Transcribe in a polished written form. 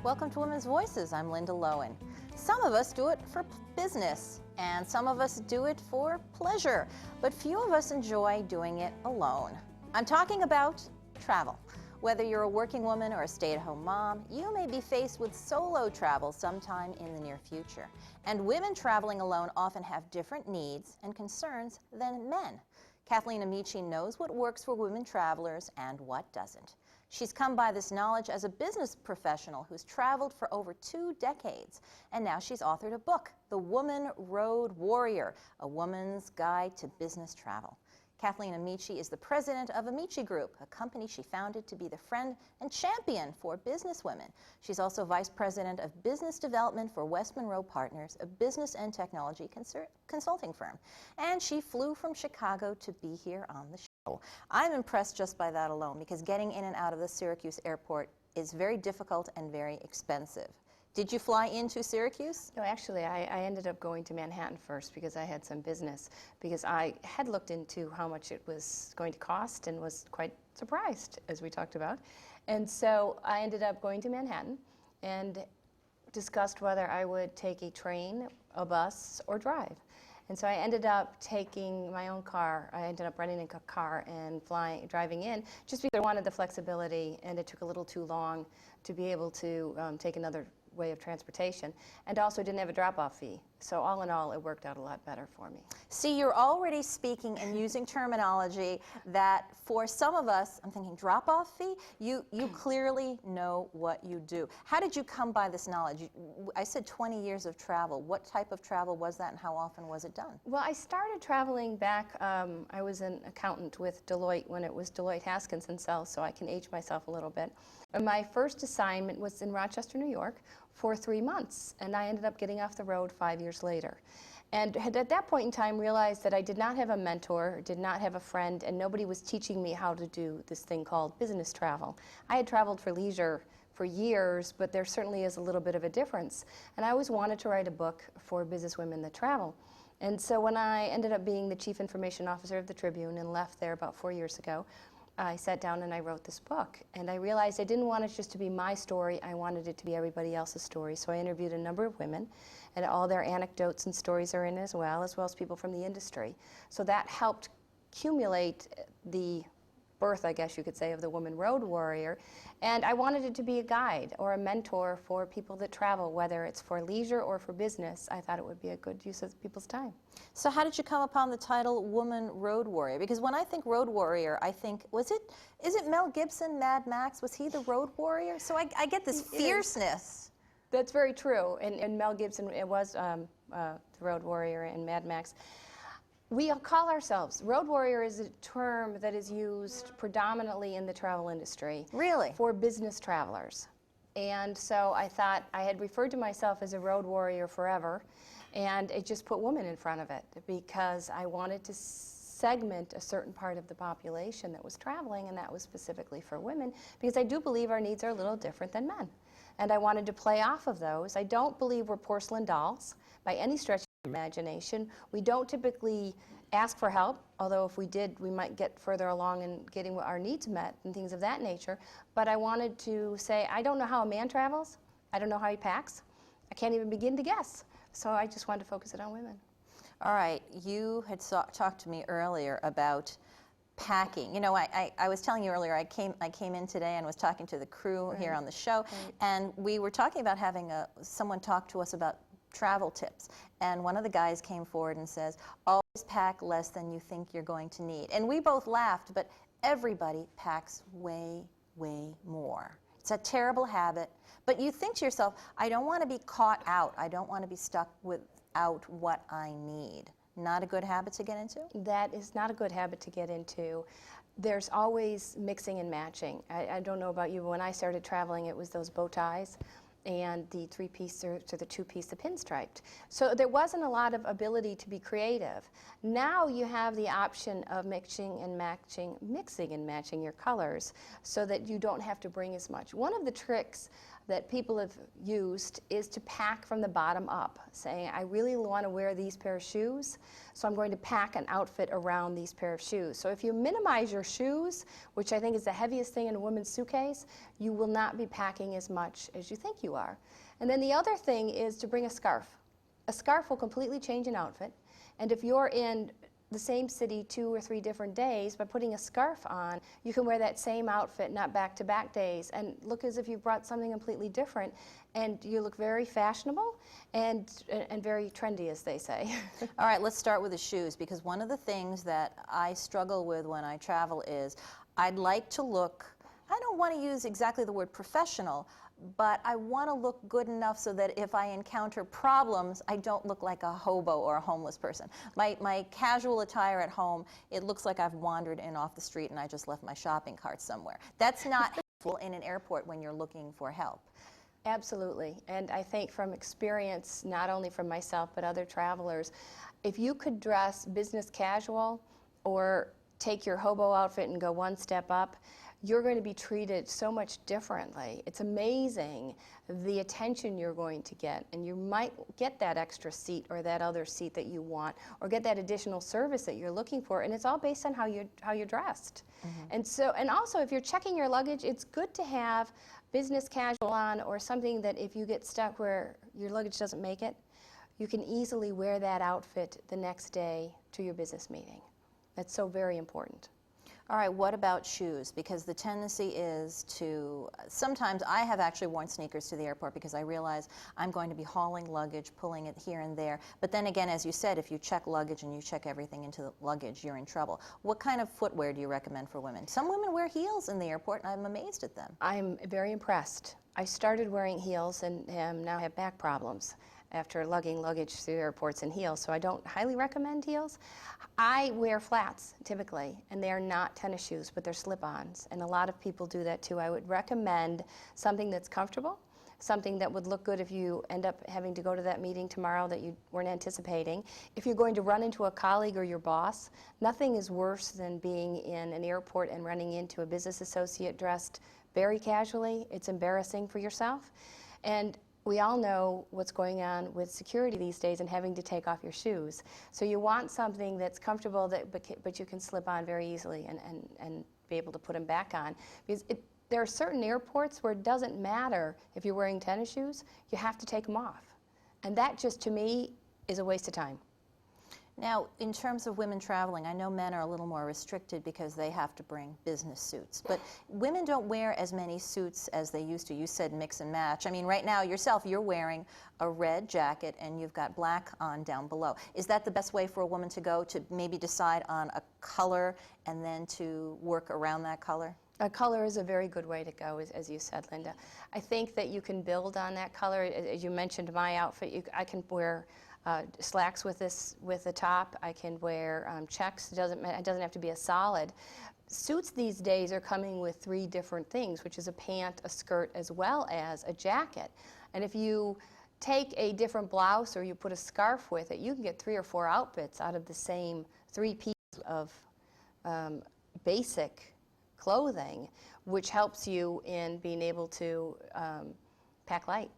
Welcome to Women's Voices. I'm Linda Lowen. Some of us do it for business, and some of us do it for pleasure, but few of us enjoy doing it alone. I'm talking about travel. Whether you're a working woman or a stay-at-home mom, you may be faced with solo travel sometime in the near future. And women traveling alone often have different needs and concerns than men. Kathleen Amici knows what works for women travelers and what doesn't. She's come by this knowledge as a business professional who's traveled for over 2 decades, and now she's authored a book, The Woman Road Warrior, A Woman's Guide to Business Travel. Kathleen Amici is the president of Amici Group, a company she founded to be the friend and champion for businesswomen. She's also vice president of business development for West Monroe Partners, a business and technology consulting firm. And she flew from Chicago to be here on the show. I'm impressed just by that alone, because getting in and out of the Syracuse airport is very difficult and very expensive. Did you fly into Syracuse? No, actually, I ended up going to Manhattan first because I had some business, because I had looked into how much it was going to cost and was quite surprised, as we talked about. And so I ended up going to Manhattan and discussed whether I would take a train, a bus, or drive. And so I ended up taking my own car. I ended up renting a car and driving in, just because I wanted the flexibility, and it took a little too long to be able to take another way of transportation, and also didn't have a drop-off fee. So all in all, it worked out a lot better for me. See, you're already speaking and using terminology that for some of us, I'm thinking drop-off fee, you clearly know what you do. How did you come by this knowledge? I said 20 years of travel. What type of travel was that, and how often was it done? Well, I started traveling back, I was an accountant with Deloitte when it was Deloitte Haskins & Sells, so I can age myself a little bit. And my first assignment was in Rochester, New York, for 3 months, and I ended up getting off the road 5 years later. And had at that point in time realized that I did not have a mentor, did not have a friend, and nobody was teaching me how to do this thing called business travel. I had traveled for leisure for years, but there certainly is a little bit of a difference. And I always wanted to write a book for businesswomen that travel. And so when I ended up being the chief information officer of the Tribune and left there about 4 years ago, I sat down and I wrote this book, and I realized I didn't want it just to be my story, I wanted it to be everybody else's story. So I interviewed a number of women, and all their anecdotes and stories are in as well as people from the industry. So that helped accumulate the birth, I guess you could say, of the Woman Road Warrior. And I wanted it to be a guide or a mentor for people that travel, whether it's for leisure or for business. I thought it would be a good use of people's time. So how did you come upon the title Woman Road Warrior? Because when I think Road Warrior, I think, is it Mel Gibson, Mad Max? Was he the Road Warrior? So I get this fierceness. That's very true. And Mel Gibson, it was the Road Warrior in Mad Max. We call ourselves, Road Warrior is a term that is used predominantly in the travel industry. Really? For business travelers. And so I thought, I had referred to myself as a road warrior forever, and it just put woman in front of it, because I wanted to segment a certain part of the population that was traveling, and that was specifically for women, because I do believe our needs are a little different than men. And I wanted to play off of those. I don't believe we're porcelain dolls by any stretch of the imagination. We don't typically ask for help, although if we did, we might get further along in getting our needs met and things of that nature. But I wanted to say, I don't know how a man travels. I don't know how he packs. I can't even begin to guess. So I just wanted to focus it on women. All right, you had talked to me earlier about packing. You know, I was telling you earlier, I came in today and was talking to the crew here on the show, and we were talking about having someone talk to us about travel tips. And one of the guys came forward and says, always pack less than you think you're going to need. And we both laughed, but everybody packs way, way more. It's a terrible habit, but you think to yourself, I don't want to be caught out. I don't want to be stuck without what I need. Not a good habit to get into? That is not a good habit to get into. There's always mixing and matching. I don't know about you, but when I started traveling, it was those bow ties and the 3-piece or the 2-piece, the pinstriped. So there wasn't a lot of ability to be creative. Now you have the option of mixing and matching your colors so that you don't have to bring as much. One of the tricks that people have used is to pack from the bottom up, saying, I really want to wear these pair of shoes, so I'm going to pack an outfit around these pair of shoes. So if you minimize your shoes, which I think is the heaviest thing in a woman's suitcase, you will not be packing as much as you think you are. And then the other thing is to bring a scarf. A scarf will completely change an outfit, and if you're in the same city 2 or 3 different days, by putting a scarf on, you can wear that same outfit, not back-to-back days, and look as if you brought something completely different, and you look very fashionable and very trendy, as they say. All right, let's start with the shoes, because one of the things that I struggle with when I travel is I'd like to look, I don't want to use exactly the word professional, but I want to look good enough so that if I encounter problems, I don't look like a hobo or a homeless person. My casual attire at home, it looks like I've wandered in off the street and I just left my shopping cart somewhere. That's not helpful in an airport when you're looking for help. Absolutely, and I think from experience, not only from myself but other travelers, if you could dress business casual or take your hobo outfit and go one step up, you're going to be treated so much differently. It's amazing the attention you're going to get, and you might get that extra seat or that other seat that you want, or get that additional service that you're looking for, and it's all based on how you're dressed. Mm-hmm. And also, if you're checking your luggage, it's good to have business casual on, or something that if you get stuck where your luggage doesn't make it, you can easily wear that outfit the next day to your business meeting. That's so very important. All right, what about shoes? Because the tendency is to, sometimes I have actually worn sneakers to the airport because I realize I'm going to be hauling luggage, pulling it here and there. But then again, as you said, if you check luggage and you check everything into the luggage, you're in trouble. What kind of footwear do you recommend for women? Some women wear heels in the airport, and I'm amazed at them. I'm very impressed. I started wearing heels and now have back problems after lugging luggage through airports in heels, so I don't highly recommend heels. I wear flats typically, and they are not tennis shoes, but they're slip-ons, and a lot of people do that too. I would recommend something that's comfortable, something that would look good if you end up having to go to that meeting tomorrow that you weren't anticipating. If you're going to run into a colleague or your boss, nothing is worse than being in an airport and running into a business associate dressed very casually. It's embarrassing for yourself. And we all know what's going on with security these days and having to take off your shoes. So you want something that's comfortable, but you can slip on very easily and be able to put them back on. Because there are certain airports where it doesn't matter if you're wearing tennis shoes, you have to take them off. And that just, to me, is a waste of time. Now, in terms of women traveling, I know men are a little more restricted because they have to bring business suits. But women don't wear as many suits as they used to. You said mix and match. I mean, right now, yourself, you're wearing a red jacket and you've got black on down below. Is that the best way for a woman to go, to maybe decide on a color and then to work around that color? A color is a very good way to go, as you said, Linda. I think that you can build on that color. As you mentioned my outfit, I can wear slacks with the top. I can wear checks. It doesn't have to be a solid. Suits these days are coming with 3 different things, which is a pant, a skirt, as well as a jacket. And if you take a different blouse or you put a scarf with it, you can get 3 or 4 outfits out of the same 3 pieces of basic clothing, which helps you in being able to pack light.